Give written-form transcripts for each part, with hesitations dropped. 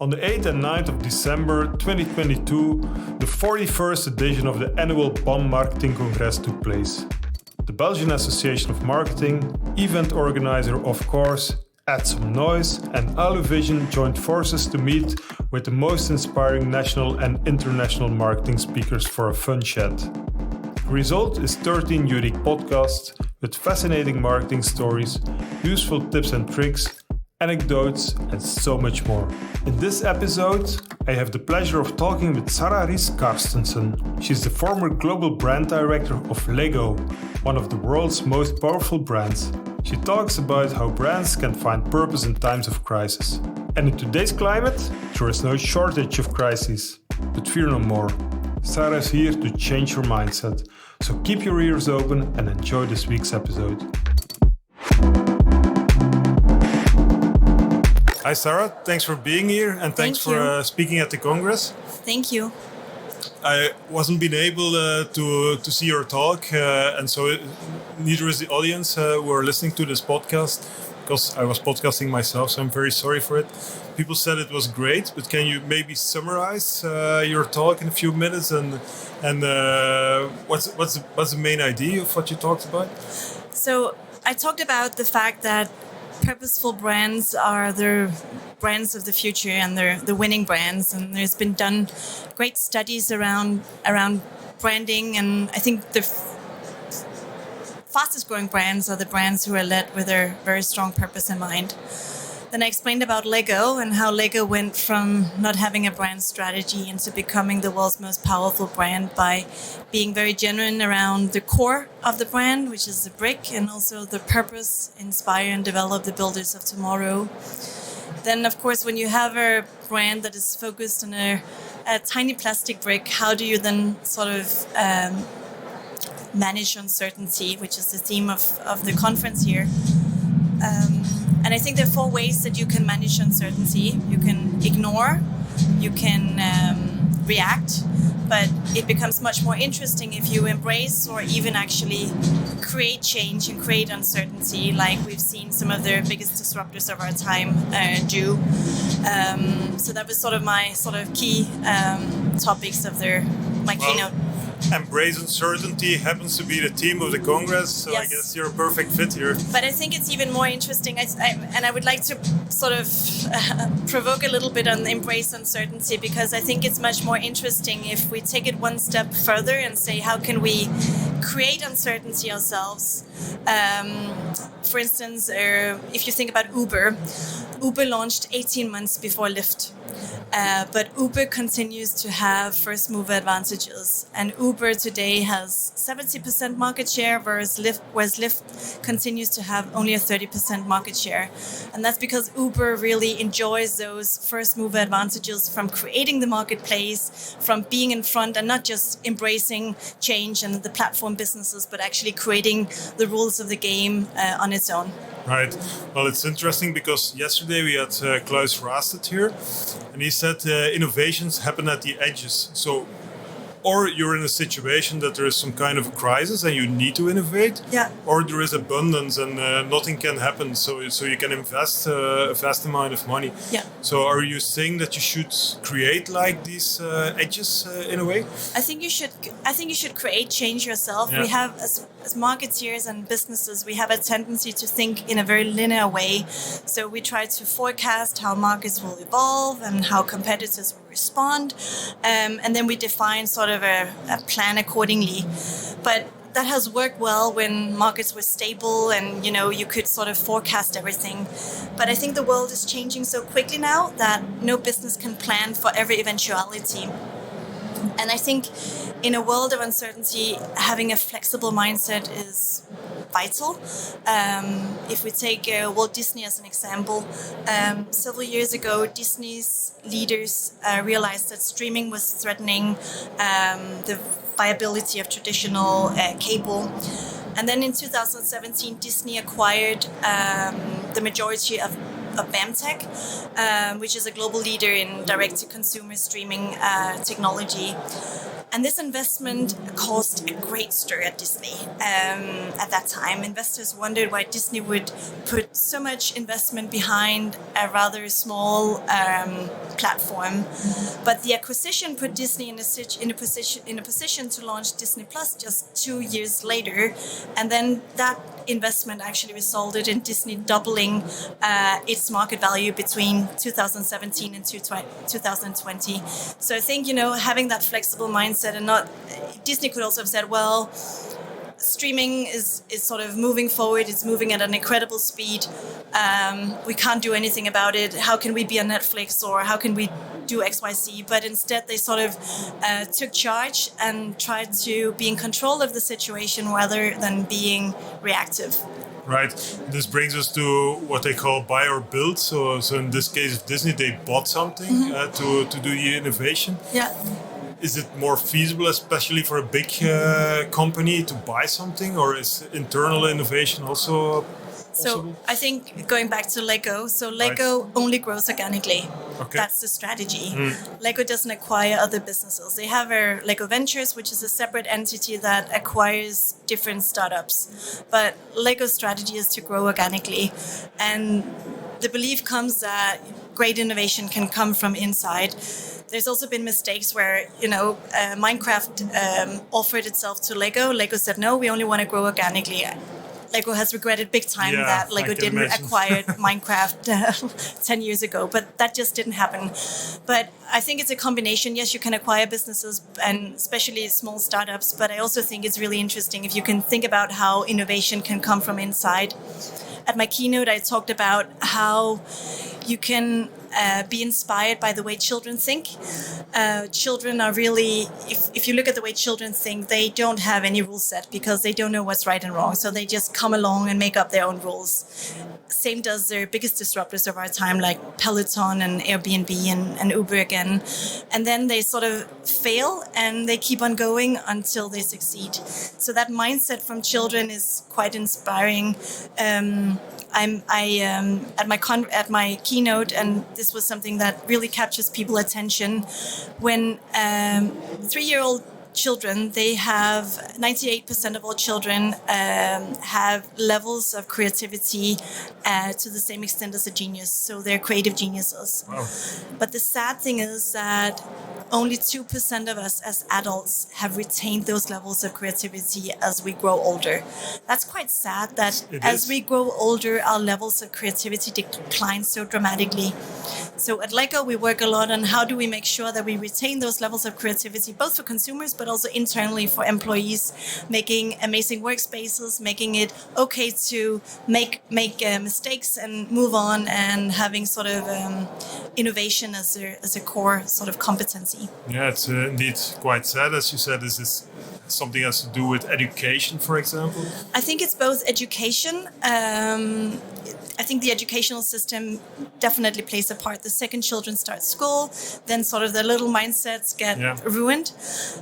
On the 8th and 9th of December 2022, the 41st edition of the annual BAM Marketing Congress took place. The Belgian Association of Marketing, event organizer OFCORES, AdSomeNoise and Aluvision joined forces to meet with the most inspiring national and international marketing speakers for a fun chat. The result is 13 unique podcasts with fascinating marketing stories, useful tips and tricks, anecdotes, and so much more. In this episode, I have the pleasure of talking with Sara Riis-Carstensen. She's the former global brand director of Lego, one of the world's most powerful brands. She talks about how brands can find purpose in times of crisis. And in today's climate, there is no shortage of crises. But fear no more. Sara is here to change your mindset. So keep your ears open and enjoy this week's episode. Hi Sara, thanks for being here and thanks for speaking at the Congress. Thank you. I wasn't been able to see your talk and so neither is the audience who are listening to this podcast because I was podcasting myself, so I'm very sorry for it. People said it was great, but can you maybe summarize your talk in a few minutes and what's the main idea of what you talked about? So I talked about the fact that purposeful brands are the brands of the future and they're the winning brands. And there's been done great studies around branding. And I think the fastest growing brands are the brands who are led with a very strong purpose in mind. Then I explained about Lego and how Lego went from not having a brand strategy into becoming the world's most powerful brand by being very genuine around the core of the brand, which is the brick, and also the purpose, inspire and develop the builders of tomorrow. Then, of course, when you have a brand that is focused on a tiny plastic brick, how do you then sort of manage uncertainty, which is the theme of the conference here. And I think there are 4 ways that you can manage uncertainty. You can ignore, you can react, but it becomes much more interesting if you embrace or even actually create change and create uncertainty, like we've seen some of the biggest disruptors of our time do. So that was sort of my key topics of my keynote. Embrace uncertainty happens to be the theme of the Congress, so yes. I guess you're a perfect fit here. But I think it's even more interesting, and I would like to sort of provoke a little bit on embrace uncertainty, because I think it's much more interesting if we take it one step further and say, how can we create uncertainty ourselves? For instance, if you think about Uber launched 18 months before Lyft. But Uber continues to have first mover advantages. And Uber today has 70% market share, whereas Lyft continues to have only a 30% market share. And that's because Uber really enjoys those first mover advantages from creating the marketplace, from being in front and not just embracing change and the platform businesses, but actually creating the rules of the game on its own. Right. Well, it's interesting because yesterday we had Klaus Rasted here, and he said innovations happen at the edges. So, or you're in a situation that there is some kind of crisis and you need to innovate, or there is abundance and nothing can happen, so you can invest a vast amount of money. Yeah. So are you saying that you should create like these edges in a way? I think you should create change yourself. Yeah. We have, as marketeers and businesses, we have a tendency to think in a very linear way. So we try to forecast how markets will evolve and how competitors will respond, and then we define sort of a plan accordingly. But that has worked well when markets were stable and you could sort of forecast everything. But I think the world is changing so quickly now that no business can plan for every eventuality. And I think in a world of uncertainty, having a flexible mindset is vital. If we take Walt Disney as an example, several years ago, Disney's leaders realized that streaming was threatening the viability of traditional cable. And then in 2017, Disney acquired the majority of BAMTech, which is a global leader in direct-to-consumer streaming technology. And this investment caused a great stir at Disney. At that time, investors wondered why Disney would put so much investment behind a rather small platform. But the acquisition put Disney in a position to launch Disney Plus just 2 years later, and then that investment actually resulted in Disney doubling its market value between 2017 and 2020. So I think, having that flexible mindset and not, Disney could also have said, well, streaming is sort of moving forward. It's moving at an incredible speed. We can't do anything about it. How can we be on Netflix, or how can we do XYZ? But instead, they sort of took charge and tried to be in control of the situation rather than being reactive. Right. This brings us to what they call buy or build. So in this case of Disney, they bought something to do the innovation. Yeah. Is it more feasible, especially for a big company, to buy something, or is internal innovation also possible? So I think going back to Lego, Lego only grows organically. Okay. That's the strategy. Lego doesn't acquire other businesses. They have a Lego Ventures, which is a separate entity that acquires different startups. But Lego's strategy is to grow organically. And the belief comes that great innovation can come from inside. There's also been mistakes where, Minecraft offered itself to Lego. Lego said, no, we only want to grow organically. Lego has regretted big time that Lego didn't acquire Minecraft 10 years ago, but that just didn't happen. But I think it's a combination. Yes, you can acquire businesses, and especially small startups, but I also think it's really interesting if you can think about how innovation can come from inside. At my keynote, I talked about how you can be inspired by the way children think. Children are really, if you look at the way children think, they don't have any rule set because they don't know what's right and wrong. So they just come along and make up their own rules. Same does their biggest disruptors of our time, like Peloton and Airbnb and Uber again. And then they sort of fail and they keep on going until they succeed. So that mindset from children is quite inspiring. At my keynote, and this was something that really captures people's attention. When 3-year-old children, they have 98% of all children have levels of creativity to the same extent as a genius. So they're creative geniuses. Wow. But the sad thing is that only 2% of us as adults have retained those levels of creativity as we grow older. That's quite sad that as we grow older, our levels of creativity decline so dramatically. So at Lego, we work a lot on how do we make sure that we retain those levels of creativity, both for consumers, but also internally for employees, making amazing workspaces, making it okay to make mistakes and move on, and having sort of innovation as a core sort of competency. Yeah, it's indeed quite sad, as you said. Is this something has to do with education, for example? I think it's both education. I think the educational system definitely plays a part. The second children start school, then sort of their little mindsets get ruined.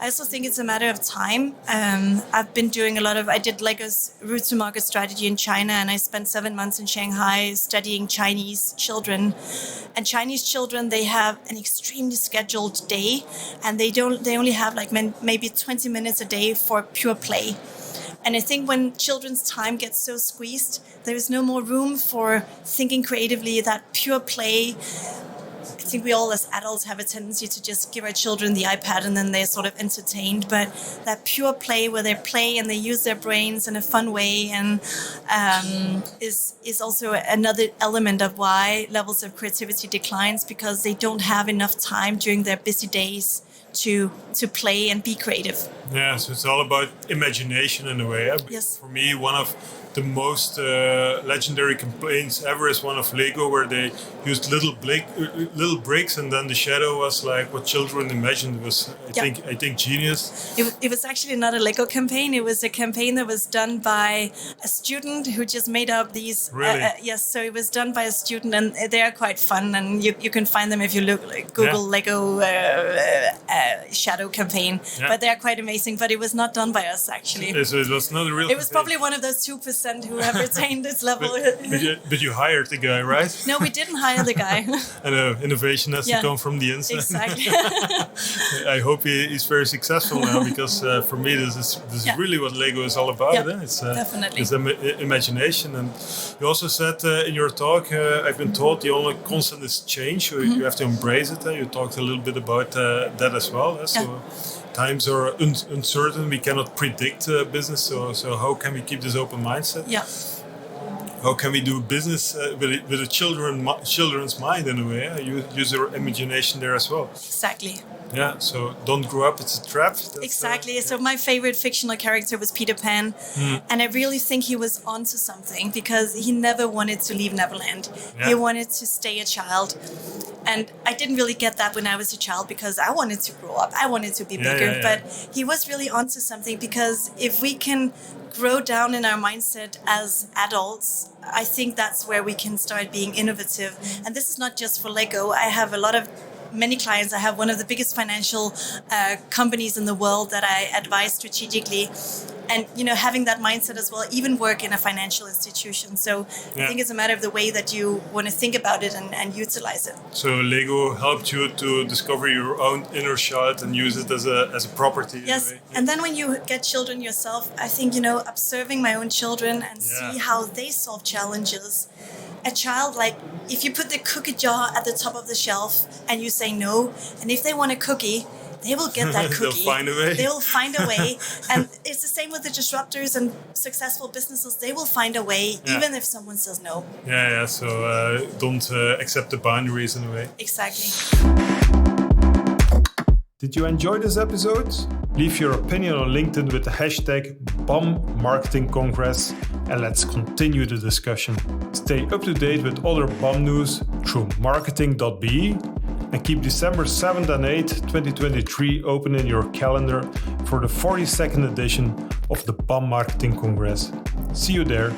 I also think it's a matter of time. I've been doing I did Lego's route to market strategy in China, and I spent 7 months in Shanghai studying Chinese children. And Chinese children, they have an extremely scheduled day, and they only have like maybe 20 minutes a day for pure play. And I think when children's time gets so squeezed, there is no more room for thinking creatively. That pure play, I think we all as adults have a tendency to just give our children the iPad and then they're sort of entertained. But that pure play where they play and they use their brains in a fun way and is also another element of why levels of creativity declines, because they don't have enough time during their busy days to play and be creative. Yeah, so it's all about imagination in a way. Yes. For me, one of the most legendary campaigns ever is one of Lego, where they used little bricks, and then the shadow was like what children imagined. It was, I think, genius. It was actually not a Lego campaign. It was a campaign that was done by a student who just made up these. Really? Yes, so it was done by a student, and they are quite fun, and you can find them if you Google Lego shadow campaign. Yeah. But they are quite amazing. amazing, but it was not done by us, actually. So it was not a real... It was probably one of those 2% who have attained this level. but you hired the guy, right? No, we didn't hire the guy. And innovation has to come from the inside. Exactly. I hope he's very successful now, because for me this is really what Lego is all about. It's definitely. It's imagination. And you also said in your talk, I've been told the only constant is change, so you have to embrace it. You talked a little bit about that as well. So times are uncertain. We cannot predict business. So how can we keep this open mindset? Yeah. How can we do business with a children's mind in a way? Use your imagination there as well. Exactly. Yeah, so don't grow up, it's a trap. Exactly. So my favorite fictional character was Peter Pan. And I really think he was onto something, because he never wanted to leave Neverland. Yeah. He wanted to stay a child. And I didn't really get that when I was a child, because I wanted to grow up. I wanted to be bigger. But he was really onto something, because if we can grow down in our mindset as adults, I think that's where we can start being innovative. And this is not just for Lego. I have many clients. I have one of the biggest financial companies in the world that I advise strategically. And, having that mindset as well, even work in a financial institution. So I think it's a matter of the way that you want to think about it and utilize it. So Lego helped you to discover your own inner child and use it as a property. Yes. And then when you get children yourself, I think, observing my own children and see how they solve challenges. A child, like, if you put the cookie jar at the top of the shelf and you say no, and if they want a cookie, they will get that cookie. They'll find a way. They will find a way. And it's the same with the disruptors and successful businesses. They will find a way, even if someone says no. Yeah. So don't accept the boundaries in a way. Exactly. Did you enjoy this episode? Leave your opinion on LinkedIn with the hashtag BAM Marketing Congress, and let's continue the discussion. Stay up to date with other BAM news through marketing.be, and keep December 7th and 8th, 2023 open in your calendar for the 42nd edition of the BAM Marketing Congress. See you there.